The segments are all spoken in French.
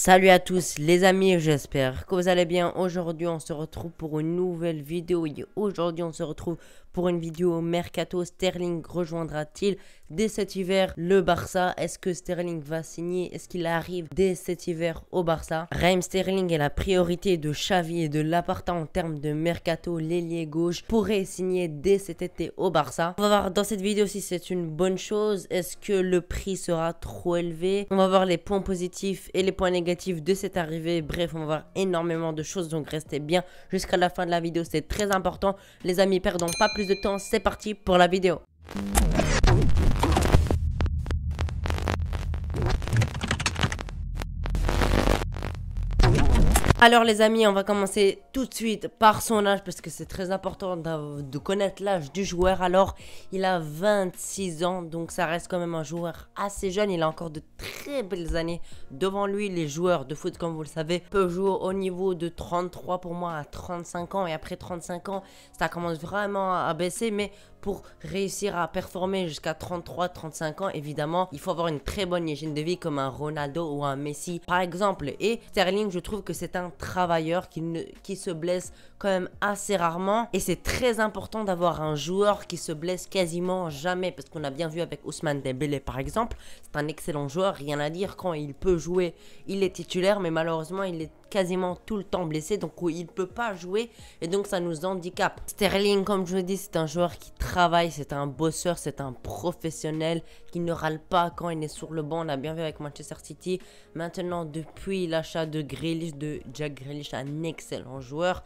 Salut à tous les amis, j'espère que vous allez bien. Aujourd'hui on se retrouve pour une nouvelle vidéo et aujourd'hui on se retrouve pour une vidéo mercato. Sterling rejoindra-t-il dès cet hiver le Barça? Est-ce que Sterling va signer? Est-ce qu'il arrive dès cet hiver au Barça? Raheem Sterling est la priorité de Xavi et de Laporta en termes de mercato. L'ailier gauche pourrait signer dès cet été au Barça. On va voir dans cette vidéo si c'est une bonne chose. Est-ce que le prix sera trop élevé? On va voir les points positifs et les points négatifs de cette arrivée. Bref, on va voir énormément de choses, donc restez bien jusqu'à la fin de la vidéo, c'est très important les amis. Perdons pas plus de temps, c'est parti pour la vidéo. Alors les amis, on va commencer tout de suite par son âge parce que c'est très important de connaître l'âge du joueur. Alors il a 26 ans, donc ça reste quand même un joueur assez jeune. Il a encore de très belles années devant lui. Les joueurs de foot, comme vous le savez, peuvent jouer au niveau de 33 pour moi à 35 ans. Et après 35 ans, ça commence vraiment à baisser. Mais pour réussir à performer jusqu'à 33-35 ans, évidemment, il faut avoir une très bonne hygiène de vie comme un Ronaldo ou un Messi, par exemple. Et Sterling, je trouve que c'est un travailleur qui se blesse quand même assez rarement. Et c'est très important d'avoir un joueur qui se blesse quasiment jamais. Parce qu'on a bien vu avec Ousmane Dembélé, par exemple. C'est un excellent joueur, rien à dire. Quand il peut jouer, il est titulaire. Mais malheureusement, il est quasiment tout le temps blessé, donc il peut pas jouer et donc ça nous handicape. Sterling, comme je vous dis, c'est un joueur qui travaille, c'est un bosseur, c'est un professionnel qui ne râle pas quand il est sur le banc. On a bien vu avec Manchester City. Maintenant, depuis l'achat de Grealish, de Jack Grealish, un excellent joueur,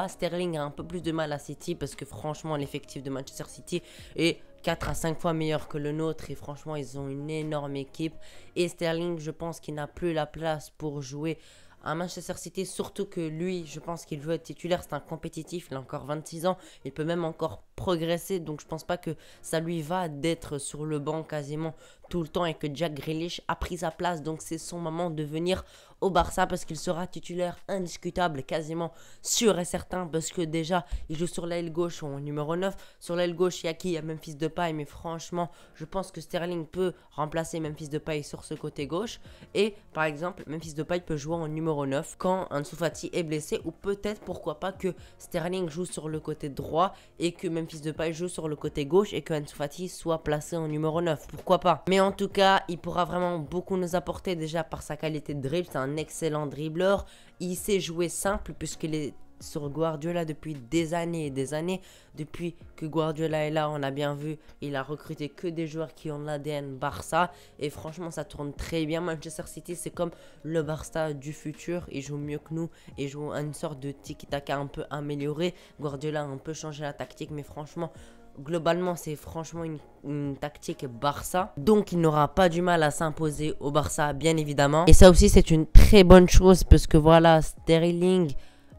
Sterling a un peu plus de mal à City parce que franchement l'effectif de Manchester City est 4 à 5 fois meilleur que le nôtre et franchement ils ont une énorme équipe. Et Sterling, je pense qu'il n'a plus la place pour jouer à Manchester City, surtout que lui, je pense qu'il veut être titulaire. C'est un compétitif, il a encore 26 ans, il peut même encore progresser, donc je pense pas que ça lui va d'être sur le banc quasiment tout le temps et que Jack Grealish a pris sa place. Donc c'est son moment de venir au Barça parce qu'il sera titulaire indiscutable, quasiment sûr et certain, parce que déjà il joue sur l'aile gauche en numéro 9. Sur l'aile gauche, il y a qui? Il y a Memphis Depay, mais franchement je pense que Sterling peut remplacer Memphis Depay sur ce côté gauche. Et par exemple Memphis Depay peut jouer en numéro 9 quand Ansu Fati est blessé, ou peut-être pourquoi pas que Sterling joue sur le côté droit et que Memphis Depay joue sur le côté gauche et que Ansu Fati soit placé en numéro 9, pourquoi pas. Mais en tout cas, il pourra vraiment beaucoup nous apporter déjà par sa qualité de dribble. C'est un excellent dribbleur. Il sait jouer simple puisqu'il est sur Guardiola depuis des années et des années. Depuis que Guardiola est là, on a bien vu, il a recruté que des joueurs qui ont l'ADN Barça. Et franchement, ça tourne très bien. Manchester City, c'est comme le Barça du futur. Ils jouent mieux que nous et jouent une sorte de tiki-taka un peu amélioré. Guardiola a un peu changé la tactique, mais franchement, globalement, c'est franchement une tactique Barça. Donc, il n'aura pas du mal à s'imposer au Barça, bien évidemment. Et ça aussi, c'est une très bonne chose parce que voilà, Sterling,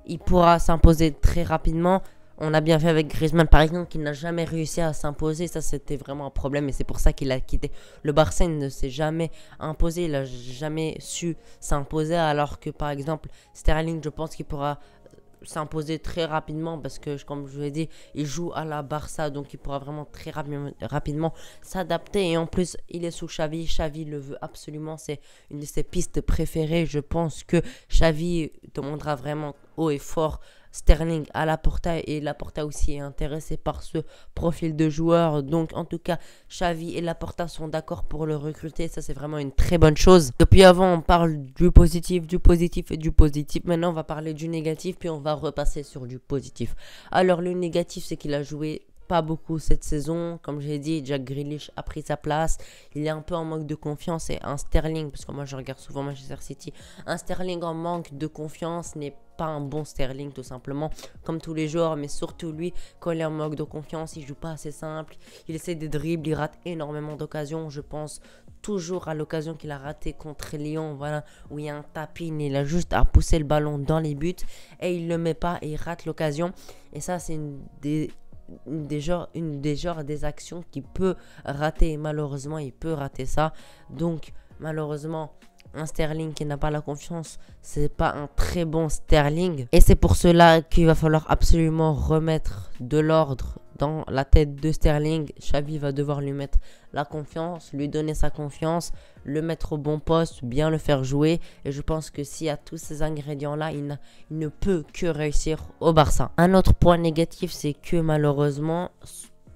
il pourra s'imposer très rapidement. On a bien fait avec Griezmann, par exemple, qui n'a jamais réussi à s'imposer. Ça, c'était vraiment un problème et c'est pour ça qu'il a quitté le Barça. Il ne s'est jamais imposé, il n'a jamais su s'imposer. Alors que, par exemple, Sterling, je pense qu'il pourra s'imposer très rapidement parce que, comme je vous l'ai dit, il joue à la Barça, donc il pourra vraiment très rapidement s'adapter. Et en plus, il est sous Xavi. Xavi le veut absolument, c'est une de ses pistes préférées. Je pense que Xavi demandera vraiment haut et fort Sterling à Laporta, et Laporta aussi est intéressé par ce profil de joueur. Donc en tout cas, Xavi et Laporta sont d'accord pour le recruter. Ça, c'est vraiment une très bonne chose. Depuis avant, on parle du positif et du positif. Maintenant, on va parler du négatif, puis on va repasser sur du positif. Alors le négatif, c'est qu'il a joué pas beaucoup cette saison. Comme j'ai dit, Jack Grealish a pris sa place. Il est un peu en manque de confiance, et un Sterling, parce que moi je regarde souvent Manchester City, un Sterling en manque de confiance n'est pas un bon Sterling, tout simplement, comme tous les joueurs. Mais surtout lui, quand il est en manque de confiance, il joue pas assez simple, il essaie de dribbles, il rate énormément d'occasions. Je pense toujours à l'occasion qu'il a raté contre Lyon, voilà, où il y a un tapin, il a juste à pousser le ballon dans les buts et il le met pas et il rate l'occasion. Et ça, c'est une des actions qu'il peut rater. Malheureusement, il peut rater ça. Donc malheureusement, un Sterling qui n'a pas la confiance, c'est pas un très bon Sterling. Et c'est pour cela qu'il va falloir absolument remettre de l'ordre dans la tête de Sterling. Xavi va devoir lui mettre la confiance, lui donner sa confiance, le mettre au bon poste, bien le faire jouer. Et je pense que s'il y a tous ces ingrédients-là, il ne peut que réussir au Barça. Un autre point négatif, c'est que malheureusement,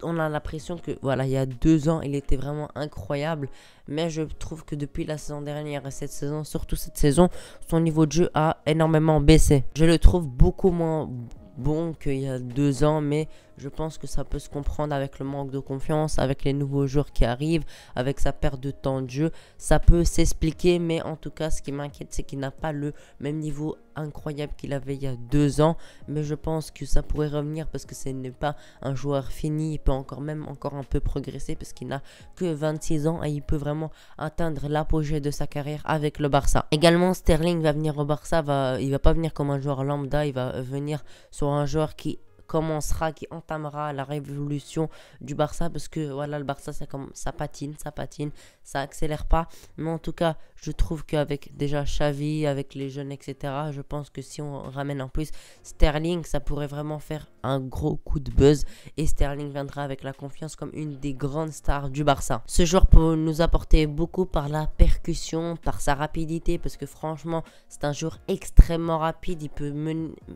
on a l'impression que voilà, il y a 2 ans, il était vraiment incroyable. Mais je trouve que depuis la saison dernière et cette saison, surtout cette saison, son niveau de jeu a énormément baissé. Je le trouve beaucoup moins bon qu'il y a 2 ans, mais je pense que ça peut se comprendre avec le manque de confiance, avec les nouveaux joueurs qui arrivent, avec sa perte de temps de jeu. Ça peut s'expliquer, mais en tout cas, ce qui m'inquiète, c'est qu'il n'a pas le même niveau incroyable qu'il avait il y a 2 ans. Mais je pense que ça pourrait revenir parce que ce n'est pas un joueur fini. Il peut encore un peu progresser parce qu'il n'a que 26 ans et il peut vraiment atteindre l'apogée de sa carrière avec le Barça. Également, Sterling va venir au Barça, il va pas venir comme un joueur lambda, il va venir sur un joueur qui entamera la révolution du Barça, parce que voilà, le Barça, ça patine, ça accélère pas. Mais en tout cas, je trouve qu'avec déjà Xavi, avec les jeunes, etc., je pense que si on ramène en plus Sterling, ça pourrait vraiment faire un gros coup de buzz et Sterling viendra avec la confiance comme une des grandes stars du Barça. Ce joueur peut nous apporter beaucoup par la percussion, par sa rapidité, parce que franchement, c'est un joueur extrêmement rapide. Il peut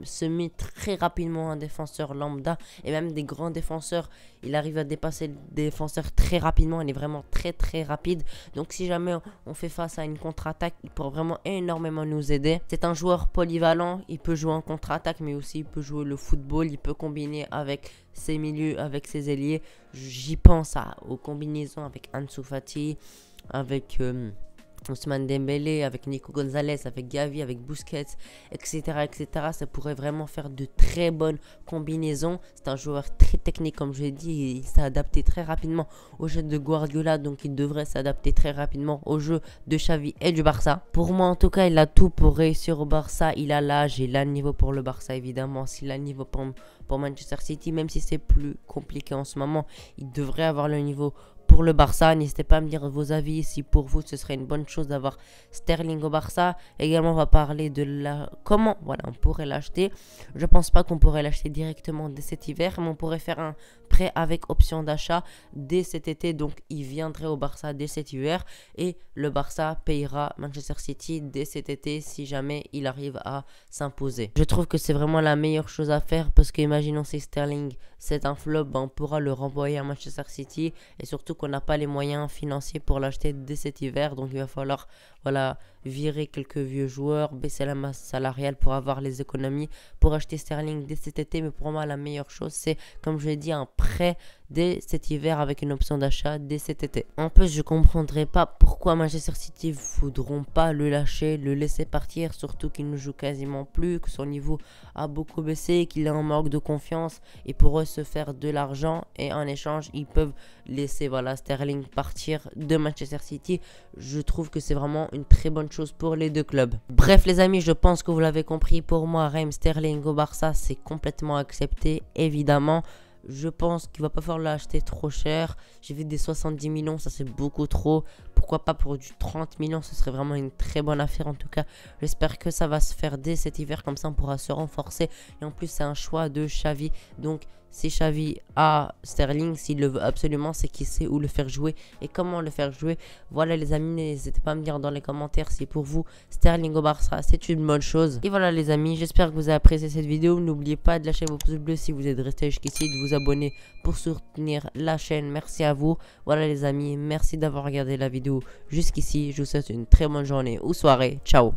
se mettre très rapidement un défenseur lambda et même des grands défenseurs. Il arrive à dépasser le défenseur très rapidement. Il est vraiment très très rapide. Donc si jamais on fait face à une contre-attaque, il pourrait vraiment énormément nous aider. C'est un joueur polyvalent. Il peut jouer en contre-attaque, mais aussi il peut jouer le football. Il peut combiner avec ses milieux, avec ses ailiers. J'y pense aux combinaisons avec Ansu Fati, avec Ousmane Dembélé, avec Nico Gonzalez, avec Gavi, avec Busquets, etc., etc. Ça pourrait vraiment faire de très bonnes combinaisons. C'est un joueur très technique, comme je l'ai dit. Il s'est adapté très rapidement au jeu de Guardiola, donc il devrait s'adapter très rapidement au jeu de Xavi et du Barça. Pour moi, en tout cas, il a tout pour réussir au Barça. Il a l'âge, il a le niveau pour le Barça, évidemment. S'il a le niveau pour Manchester City, même si c'est plus compliqué en ce moment, il devrait avoir le niveau pour le Barça. N'hésitez pas à me dire vos avis si pour vous ce serait une bonne chose d'avoir Sterling au Barça. Également, on va parler de comment on pourrait l'acheter. Je pense pas qu'on pourrait l'acheter directement dès cet hiver, mais on pourrait faire un prêt avec option d'achat dès cet été. Donc il viendrait au Barça dès cet hiver et le Barça payera Manchester City dès cet été si jamais il arrive à s'imposer. Je trouve que c'est vraiment la meilleure chose à faire, parce que imaginons si Sterling c'est un flop, on pourra le renvoyer à Manchester City, et surtout qu'on n'a pas les moyens financiers pour l'acheter dès cet hiver. Donc il va falloir virer quelques vieux joueurs, baisser la masse salariale pour avoir les économies pour acheter Sterling dès cet été. Mais pour moi, la meilleure chose, c'est, comme je l'ai dit, un prêt dès cet hiver avec une option d'achat dès cet été. En plus, je comprendrais pas pourquoi Manchester City voudront pas le lâcher, le laisser partir, surtout qu'il ne joue quasiment plus, que son niveau a beaucoup baissé, qu'il est en manque de confiance, et pour eux se faire de l'argent, et en échange ils peuvent laisser Sterling partir de Manchester City. Je trouve que c'est vraiment une très bonne chose pour les deux clubs. Bref les amis, je pense que vous l'avez compris, pour moi Raheem Sterling au Barça c'est complètement accepté. Évidemment, je pense qu'il va pas falloir l'acheter trop cher. J'ai vu des 70 millions, ça c'est beaucoup trop. Pourquoi pas pour du 30 millions, ce serait vraiment une très bonne affaire. En tout cas, j'espère que ça va se faire dès cet hiver, comme ça on pourra se renforcer. Et en plus, c'est un choix de Xavi. Donc, si Xavi a Sterling, s'il le veut absolument, c'est qu'il sait où le faire jouer et comment le faire jouer. Voilà les amis, n'hésitez pas à me dire dans les commentaires si pour vous Sterling au Barça c'est une bonne chose. Et voilà les amis, j'espère que vous avez apprécié cette vidéo. N'oubliez pas de lâcher vos pouces bleus si vous êtes resté jusqu'ici, de vous abonner pour soutenir la chaîne. Merci à vous. Voilà les amis, merci d'avoir regardé la vidéo jusqu'ici. Je vous souhaite une très bonne journée ou soirée. Ciao.